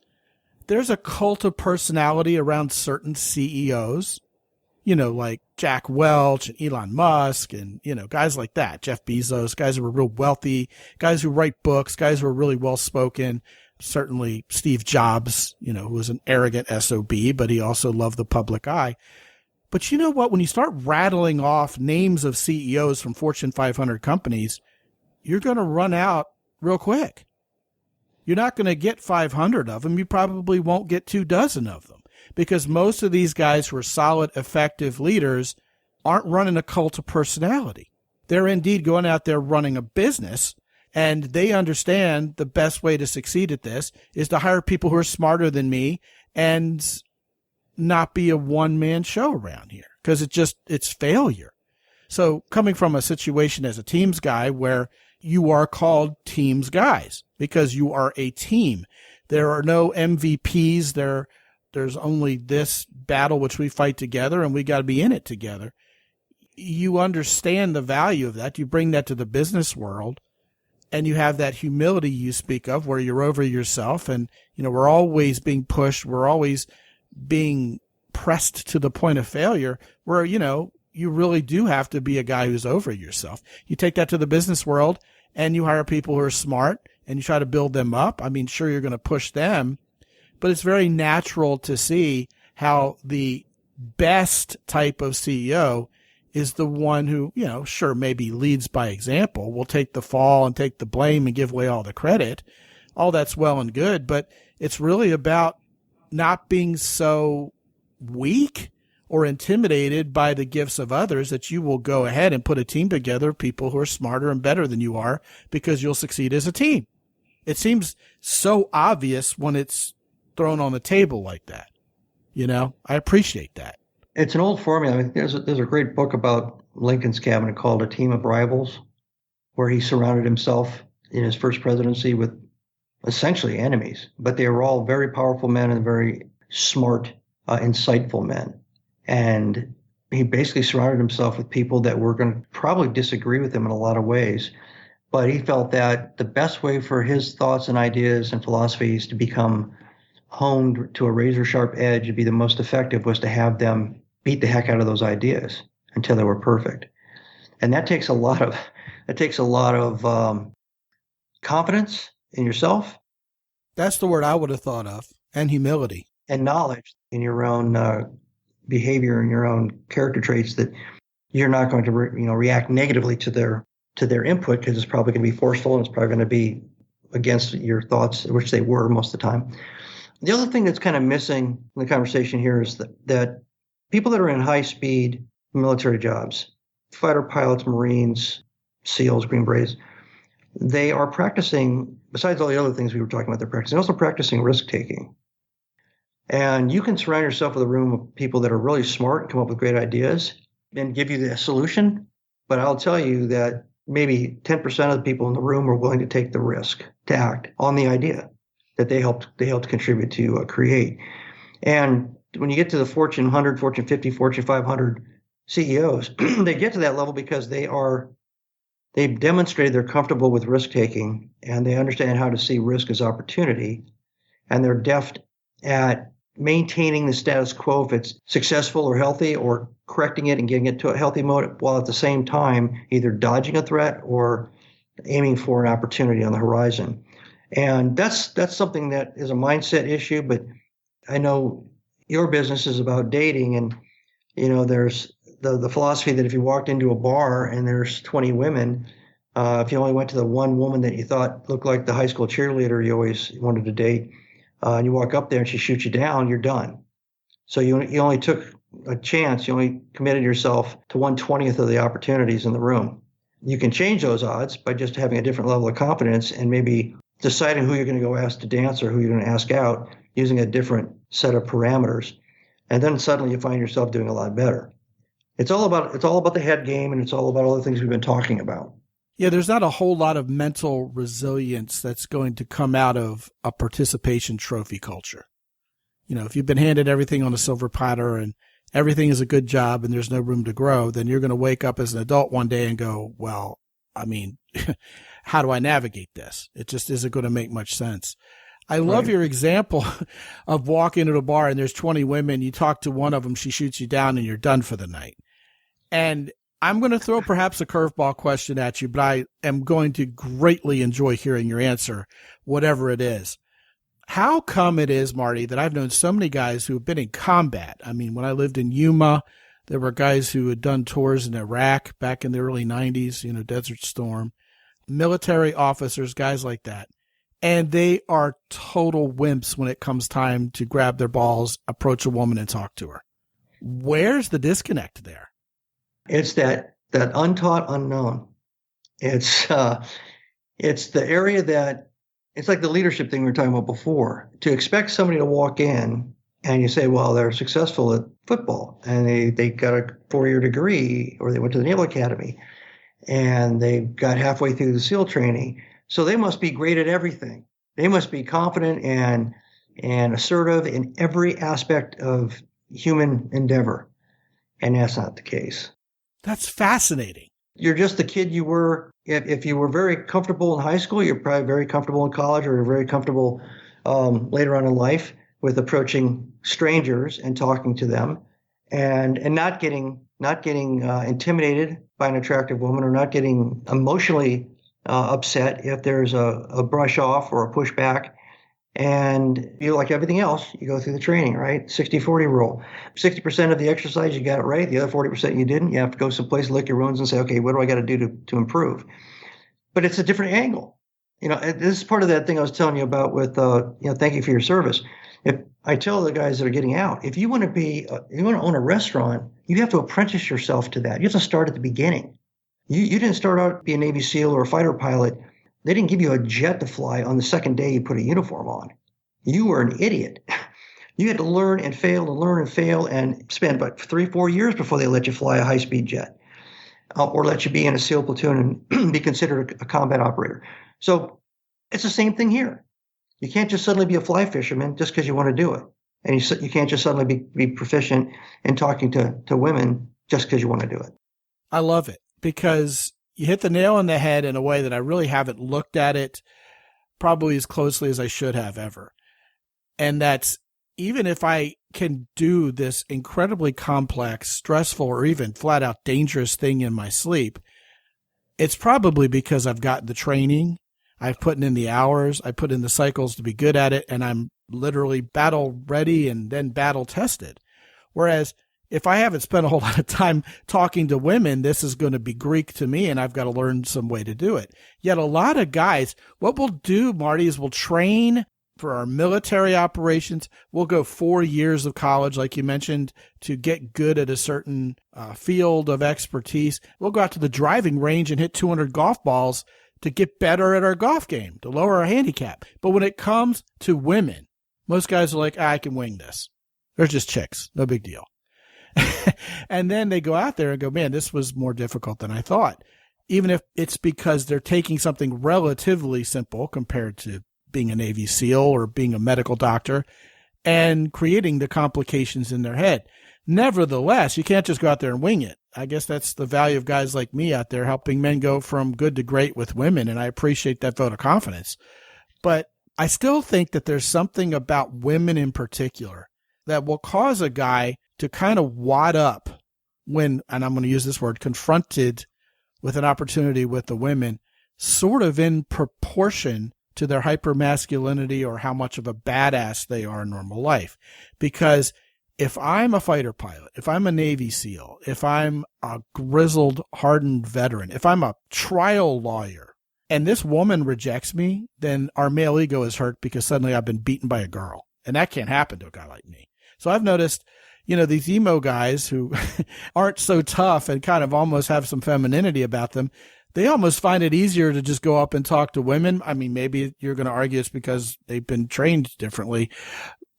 There's a cult of personality around certain CEOs, like Jack Welch and Elon Musk and, guys like that, Jeff Bezos, guys who are real wealthy, guys who write books, guys who are really well-spoken. Certainly Steve Jobs, who was an arrogant SOB, but he also loved the public eye. But you know what? When you start rattling off names of CEOs from Fortune 500 companies, you're going to run out real quick. You're not going to get 500 of them. You probably won't get 24 of them, because most of these guys who are solid, effective leaders aren't running a cult of personality. They're indeed going out there running a business, and they understand the best way to succeed at this is to hire people who are smarter than me and not be a one-man show around here, because it's failure. So coming from a situation as a teams guy where you are called teams guys because you are a team. There are no MVPs. There's only this battle which we fight together, and we got to be in it together. You understand the value of that. You bring that to the business world, and you have that humility you speak of where you're over yourself. And, we're always being pushed. We're always being pressed to the point of failure where, you really do have to be a guy who's over yourself. You take that to the business world and you hire people who are smart and you try to build them up. I mean, sure, you're going to push them, but it's very natural to see how the best type of CEO is the one who, sure, maybe leads by example, will take the fall and take the blame and give away all the credit. All that's well and good, but it's really about not being so weak or intimidated by the gifts of others that you will go ahead and put a team together of people who are smarter and better than you are, because you'll succeed as a team. It seems so obvious when it's thrown on the table like that. I appreciate that. It's an old formula. I mean, there's a great book about Lincoln's cabinet called A Team of Rivals, where he surrounded himself in his first presidency with essentially enemies, but they were all very powerful men and very smart, insightful men. And he basically surrounded himself with people that were going to probably disagree with him in a lot of ways. But he felt that the best way for his thoughts and ideas and philosophies to become honed to a razor sharp edge, to be the most effective, was to have them beat the heck out of those ideas until they were perfect. And that takes a lot of confidence in yourself. That's the word I would have thought of, and humility. And knowledge in your own behavior and your own character traits, that you're not going to react negatively to their input, because it's probably going to be forceful and it's probably going to be against your thoughts, which they were most of the time. The other thing that's kind of missing in the conversation here is that people that are in high-speed military jobs, fighter pilots, Marines, SEALs, Green Berets, they are practicing, besides all the other things we were talking about, they're also practicing risk-taking. And you can surround yourself with a room of people that are really smart and come up with great ideas and give you the solution. But I'll tell you that maybe 10% of the people in the room are willing to take the risk to act on the idea that they helped contribute to create. And when you get to the Fortune 100, Fortune 50, Fortune 500 CEOs, they get to that level because they've demonstrated they're comfortable with risk taking, and they understand how to see risk as opportunity, and they're deft at maintaining the status quo if it's successful or healthy, or correcting it and getting it to a healthy mode, while at the same time either dodging a threat or aiming for an opportunity on the horizon. And that's something that is a mindset issue. But I know your business is about dating, and there's the philosophy that if you walked into a bar and there's 20 women, if you only went to the one woman that you thought looked like the high school cheerleader you always wanted to date, and you walk up there and she shoots you down, you're done. So you only took a chance. You only committed yourself to 1/20th of the opportunities in the room. You can change those odds by just having a different level of confidence and maybe deciding who you're going to go ask to dance or who you're going to ask out using a different set of parameters. And then suddenly you find yourself doing a lot better. It's all about the head game, and it's all about all the things we've been talking about. Yeah, there's not a whole lot of mental resilience that's going to come out of a participation trophy culture. You know, if you've been handed everything on a silver platter and everything is a good job and there's no room to grow, then you're going to wake up as an adult one day and go, well, I mean, how do I navigate this? It just isn't going to make much sense. I love your example of walking into a bar and there's 20 women. You talk to one of them, she shoots you down and you're done for the night. And I'm going to throw perhaps a curveball question at you, but I am going to greatly enjoy hearing your answer, whatever it is. How come it is, Marty, that I've known so many guys who have been in combat? I mean, when I lived in Yuma, there were guys who had done tours in Iraq back in the early 90s, Desert Storm, military officers, guys like that. And they are total wimps when it comes time to grab their balls, approach a woman and talk to her. Where's the disconnect there? It's that untaught unknown. It's the area that it's like the leadership thing we were talking about before. To expect somebody to walk in and you say, well, they're successful at football and they got a 4-year degree, or they went to the Naval Academy and they got halfway through the SEAL training. So they must be great at everything. They must be confident and assertive in every aspect of human endeavor. And that's not the case. That's fascinating. You're just the kid you were. If you were very comfortable in high school, you're probably very comfortable in college, or very comfortable later on in life with approaching strangers and talking to them, and not getting intimidated by an attractive woman, or not getting emotionally upset if there's a brush off or a pushback. And like everything else, you go through the training, right? 60-40 rule. 60% of the exercise, you got it right. The other 40% you didn't. You have to go someplace, lick your wounds and say, okay, what do I got to do to improve? But it's a different angle. This is part of that thing I was telling you about with, thank you for your service. If I tell the guys that are getting out, if you want to own a restaurant, you have to apprentice yourself to that. You have to start at the beginning. You didn't start out to be a Navy SEAL or a fighter pilot. They didn't give you a jet to fly on the second day you put a uniform on. You were an idiot. You had to learn and fail and spend about 3-4 years before they let you fly a high-speed jet or let you be in a SEAL platoon and be considered a combat operator. So it's the same thing here. You can't just suddenly be a fly fisherman just because you want to do it. And you can't just suddenly be proficient in talking to women just because you want to do it. I love it, because you hit the nail on the head in a way that I really haven't looked at it probably as closely as I should have ever. And that's, even if I can do this incredibly complex, stressful, or even flat out dangerous thing in my sleep, it's probably because I've gotten the training, I've put in the hours, I put in the cycles to be good at it, and I'm literally battle ready and then battle tested. Whereas if I haven't spent a whole lot of time talking to women, this is going to be Greek to me, and I've got to learn some way to do it. Yet a lot of guys, what we'll do, Marty, is we'll train for our military operations. We'll go 4 years of college, like you mentioned, to get good at a certain field of expertise. We'll go out to the driving range and hit 200 golf balls to get better at our golf game, to lower our handicap. But when it comes to women, most guys are like, I can wing this. They're just chicks. No big deal. And then they go out there and go, man, this was more difficult than I thought. Even if it's because they're taking something relatively simple compared to being a Navy SEAL or being a medical doctor and creating the complications in their head. Nevertheless, you can't just go out there and wing it. I guess that's the value of guys like me out there helping men go from good to great with women. And I appreciate that vote of confidence. But I still think that there's something about women in particular that will cause a guy to kind of wad up when, and I'm going to use this word, confronted with an opportunity with the women, sort of in proportion to their hypermasculinity or how much of a badass they are in normal life. Because if I'm a fighter pilot, if I'm a Navy SEAL, if I'm a grizzled, hardened veteran, if I'm a trial lawyer, and this woman rejects me, then our male ego is hurt because suddenly I've been beaten by a girl. And that can't happen to a guy like me. So I've noticed, these emo guys who aren't so tough and kind of almost have some femininity about them, They almost find it easier to just go up and talk to women. I mean, maybe you're going to argue it's because they've been trained differently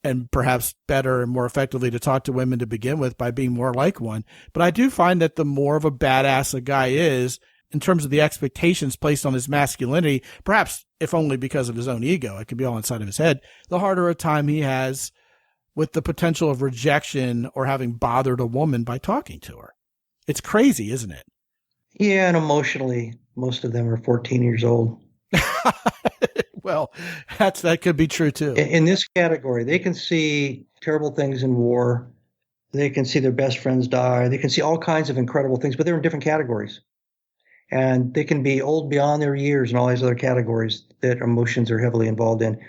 and perhaps better and more effectively to talk to women to begin with by being more like one. But I do find that the more of a badass a guy is in terms of the expectations placed on his masculinity, perhaps if only because of his own ego, it could be all inside of his head, the harder a time he has with the potential of rejection or having bothered a woman by talking to her. It's crazy, isn't it? Yeah, and emotionally, most of them are 14 years old. Well, that could be true too. In this category, they can see terrible things in war. They can see their best friends die. They can see all kinds of incredible things, but they're in different categories. And they can be old beyond their years in all these other categories that emotions are heavily involved in.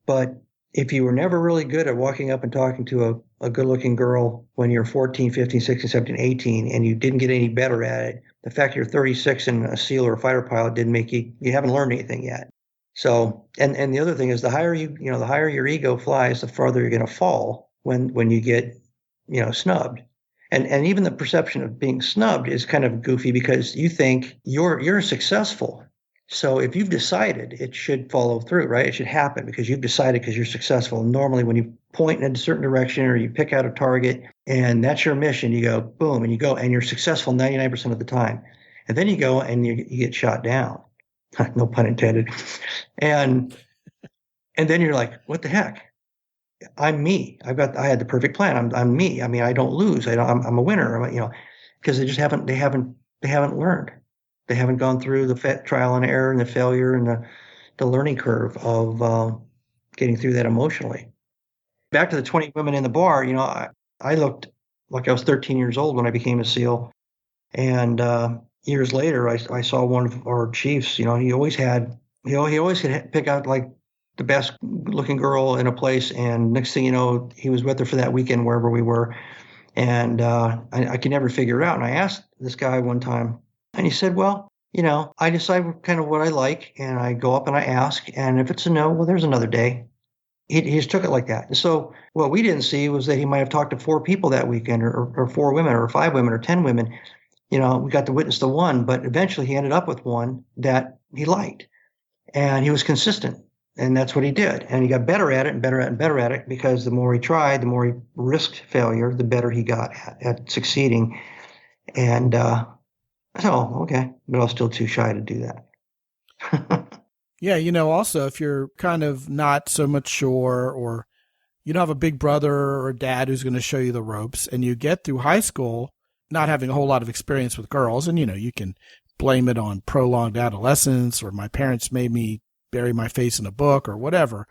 But if you were never really good at walking up and talking to a good-looking girl when you're 14, 15, 16, 17, 18, and you didn't get any better at it, the fact you're 36 and a SEAL or a fighter pilot didn't make you haven't learned anything yet. So, and the other thing is the higher the higher your ego flies, the farther you're going to fall when you get, snubbed. And even the perception of being snubbed is kind of goofy because you think you're successful. So if you've decided, it should follow through, right? It should happen because you've decided because you're successful. Normally when you point in a certain direction or you pick out a target and that's your mission, you go boom and you go and you're successful 99% of the time. And then you go and you get shot down. No pun intended. And then you're like, what the heck? I'm me. I had the perfect plan. I'm me. I mean, I don't lose. I'm a winner. Because they haven't learned. They haven't gone through the trial and error and the failure and the learning curve of getting through that emotionally. Back to the 20 women in the bar, I looked like I was 13 years old when I became a SEAL. And years later, I saw one of our chiefs, he always could pick out like the best looking girl in a place. And next thing you know, he was with her for that weekend, wherever we were. And I could never figure it out. And I asked this guy one time, and he said, well, I decide kind of what I like, and I go up and I ask, and if it's a no, well, there's another day. He just took it like that. And so what we didn't see was that he might have talked to 4 people that weekend, or 4 women, or 5 women, or 10 women. We got to witness the one, but eventually he ended up with one that he liked, and he was consistent, and that's what he did. And he got better at it and better at it and better at it because the more he tried, the more he risked failure, the better he got at succeeding. And so, okay, but I was still too shy to do that. Yeah, also, if you're kind of not so much sure, or you don't have a big brother or a dad who's going to show you the ropes, and you get through high school not having a whole lot of experience with girls, and, you can blame it on prolonged adolescence, or my parents made me bury my face in a book, or whatever.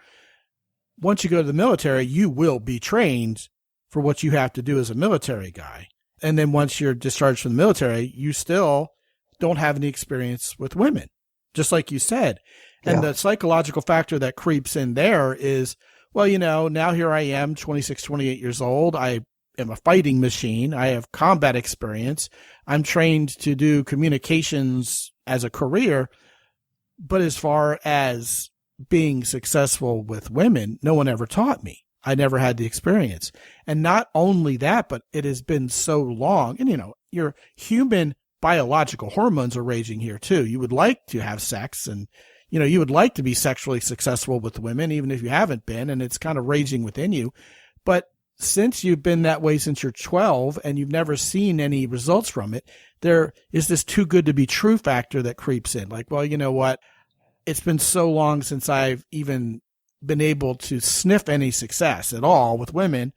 Once you go to the military, you will be trained for what you have to do as a military guy. And then once you're discharged from the military, you still don't have any experience with women, just like you said. And the psychological factor that creeps in there is, well, now here I am, 26, 28 years old. I am a fighting machine. I have combat experience. I'm trained to do communications as a career. But as far as being successful with women, no one ever taught me. I never had the experience. And not only that, but it has been so long. And, your human biological hormones are raging here too. You would like to have sex, and, you would like to be sexually successful with women, even if you haven't been, and it's kind of raging within you. But since you've been that way since you're 12 and you've never seen any results from it, there is this too good to be true factor that creeps in. Like, well, you know what? It's been so long since I've even been able to sniff any success at all with women.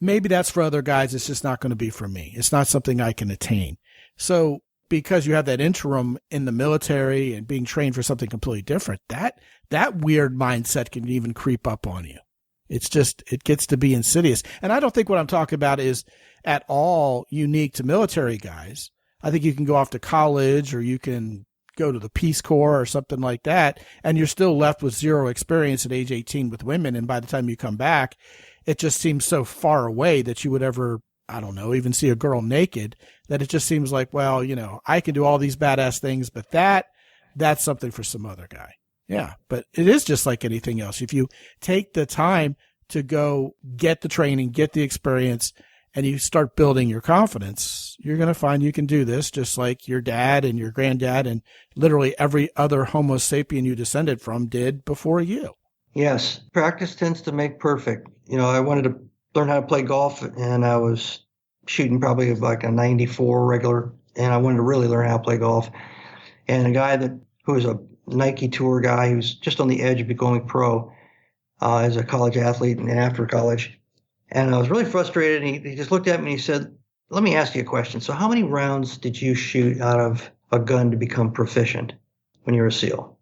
Maybe that's for other guys. It's just not going to be for me. It's not something I can attain. So because you have that interim in the military and being trained for something completely different, that weird mindset can even creep up on you. It's just, it gets to be insidious. And I don't think what I'm talking about is at all unique to military guys. I think you can go off to college, or you can go to the Peace Corps or something like that, and you're still left with zero experience at age 18 with women. And by the time you come back, it just seems so far away that you would ever, I don't know, even see a girl naked, that it just seems like, well, I can do all these badass things, but that's something for some other guy. Yeah. But it is just like anything else. If you take the time to go get the training, get the experience, and you start building your confidence, you're going to find you can do this just like your dad and your granddad and literally every other Homo sapien you descended from did before you. Yes. Practice tends to make perfect. I wanted to learn how to play golf, and I was shooting probably like a 94 regular, and I wanted to really learn how to play golf. And a guy who was a Nike Tour guy who's just on the edge of going pro as a college athlete and after college. And I was really frustrated, and he just looked at me and he said, "Let me ask you a question. So how many rounds did you shoot out of a gun to become proficient when you were a SEAL?"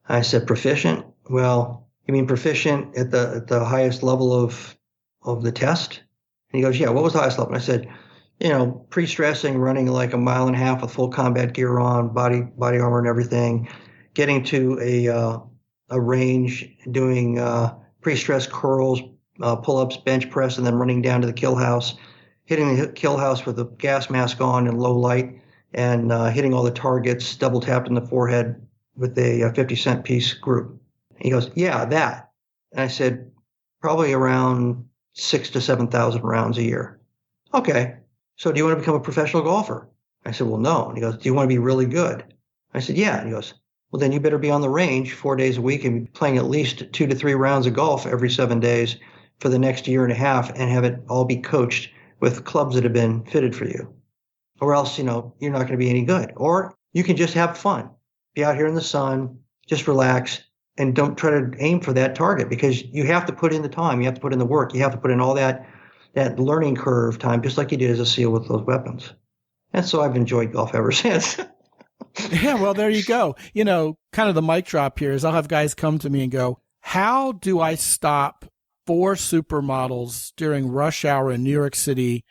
I said, "Proficient? Well, you mean proficient at the highest level of the test?" And he goes, "Yeah, what was the highest level?" And I said, pre-stressing, running like a mile and a half with full combat gear on, body armor and everything, getting to a range, doing pre-stress curls, pull-ups, bench press, and then running down to the kill house, hitting the kill house with a gas mask on in low light, and hitting all the targets, double tapped in the forehead with a 50-cent piece group. He goes, "Yeah, that." And I said, "Probably around 6,000 to 7,000 rounds a year." "Okay. So do you want to become a professional golfer?" I said, "Well, no." And he goes, "Do you want to be really good?" I said, "Yeah." And he goes, "Well, then you better be on the range 4 days a week and be playing at least 2 to 3 rounds of golf every 7 days for the next year and a half, and have it all be coached with clubs that have been fitted for you. Or else, you're not going to be any good. Or you can just have fun. Be out here in the sun, just relax, and don't try to aim for that target, because you have to put in the time. You have to put in the work. You have to put in all that learning curve time, just like you did as a SEAL with those weapons." And so I've enjoyed golf ever since. Yeah, well, there you go. Kind of the mic drop here is I'll have guys come to me and go, "How do I stop 4 supermodels during rush hour in New York City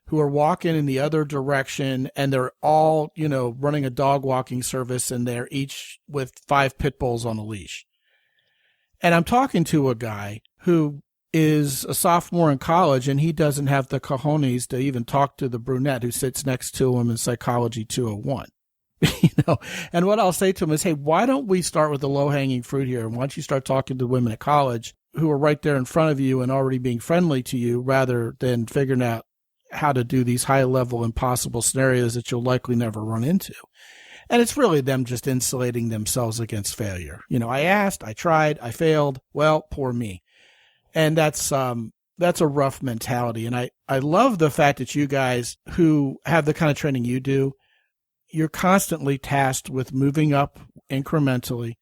who are walking in the other direction, and they're all, running a dog walking service, and they're each with 5 pit bulls on a leash?" And I'm talking to a guy who is a sophomore in college, and he doesn't have the cojones to even talk to the brunette who sits next to him in Psychology 201. And what I'll say to him is, "Hey, why don't we start with the low-hanging fruit here? And why don't you start talking to women at college who are right there in front of you and already being friendly to you, rather than figuring out how to do these high-level impossible scenarios that you'll likely never run into?" And it's really them just insulating themselves against failure. I asked, I tried, I failed. Well, poor me. And that's a rough mentality. And I love the fact that you guys who have the kind of training you do, you're constantly tasked with moving up incrementally,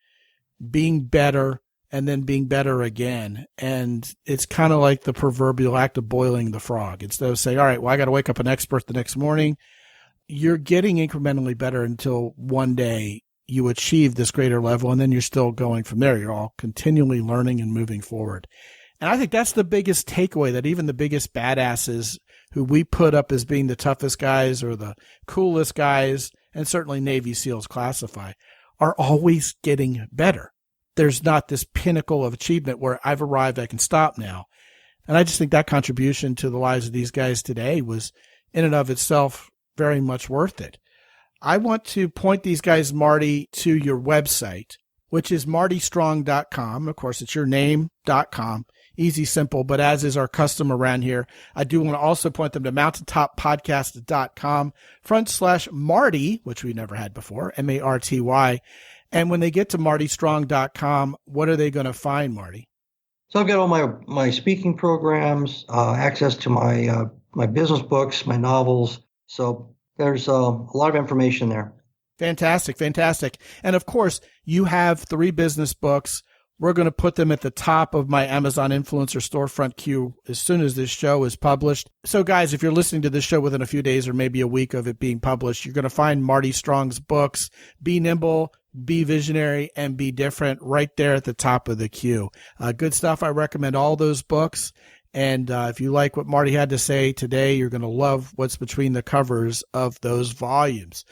being better, and then being better again. And it's kind of like the proverbial act of boiling the frog. Instead of saying, "All right, well, I got to wake up an expert the next morning," you're getting incrementally better until one day you achieve this greater level, and then you're still going from there. You're all continually learning and moving forward. And I think that's the biggest takeaway, that even the biggest badasses who we put up as being the toughest guys or the coolest guys, and certainly Navy SEALs classify, are always getting better. There's not this pinnacle of achievement where I've arrived, I can stop now. And I just think that contribution to the lives of these guys today was in and of itself very much worth it. I want to point these guys, Marty, to your website, which is martystrong.com. Of course, it's your name.com. Easy, simple, but as is our custom around here, I do want to also point them to mountaintoppodcast.com/Marty, which we never had before, MARTY. And when they get to martystrong.com, what are they going to find, Marty? So I've got all my speaking programs, access to my business books, my novels. So there's a lot of information there. Fantastic, fantastic. And of course, you have 3 business books. We're going to put them at the top of my Amazon Influencer Storefront queue as soon as this show is published. So guys, if you're listening to this show within a few days or maybe a week of it being published, you're going to find Marty Strong's books, Be Nimble, Be Visionary, and Be Different, right there at the top of the queue. Good stuff. I recommend all those books. And if you like what Marty had to say today, you're going to love what's between the covers of those volumes.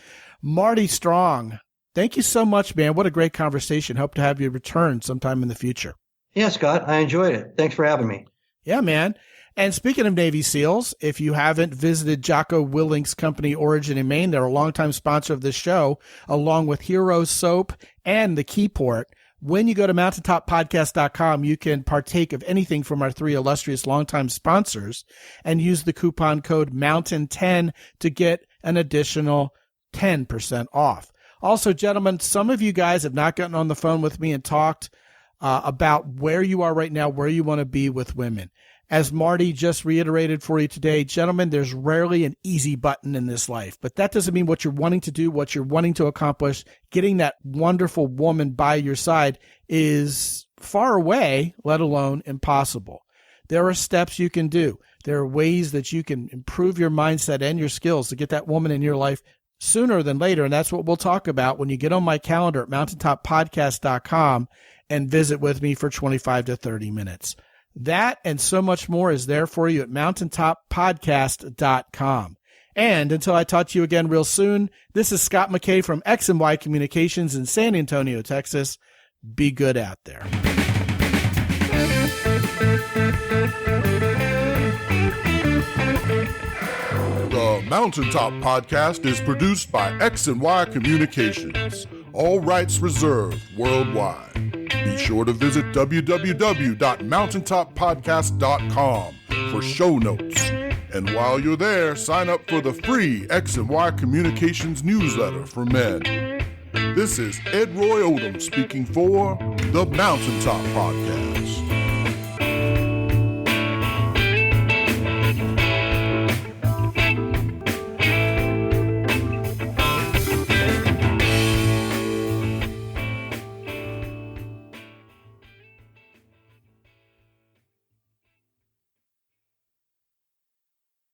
Marty Strong, thank you so much, man. What a great conversation. Hope to have you return sometime in the future. Yeah, Scott, I enjoyed it. Thanks for having me. Yeah, man. And speaking of Navy SEALs, if you haven't visited Jocko Willink's company, Origin in Maine, they're a longtime sponsor of this show, along with Hero Soap and the Keyport. When you go to mountaintoppodcast.com, you can partake of anything from our 3 illustrious longtime sponsors and use the coupon code MOUNTAIN10 to get an additional 10% off. Also, gentlemen, some of you guys have not gotten on the phone with me and talked about where you are right now, where you want to be with women. As Marty just reiterated for you today, gentlemen, there's rarely an easy button in this life, but that doesn't mean what you're wanting to do, what you're wanting to accomplish, getting that wonderful woman by your side is far away, let alone impossible. There are steps you can do. There are ways that you can improve your mindset and your skills to get that woman in your life sooner than later, and that's what we'll talk about when you get on my calendar at mountaintoppodcast.com and visit with me for 25 to 30 minutes. That and so much more is there for you at mountaintoppodcast.com. And until I talk to you again real soon, this is Scott McKay from X&Y Communications in San Antonio, Texas. Be good out there. The Mountaintop Podcast is produced by X&Y Communications. All rights reserved worldwide. Be sure to visit www.mountaintoppodcast.com for show notes. And while you're there, sign up for the free X&Y Communications newsletter for men. This is Ed Roy Odom speaking for the Mountaintop Podcast.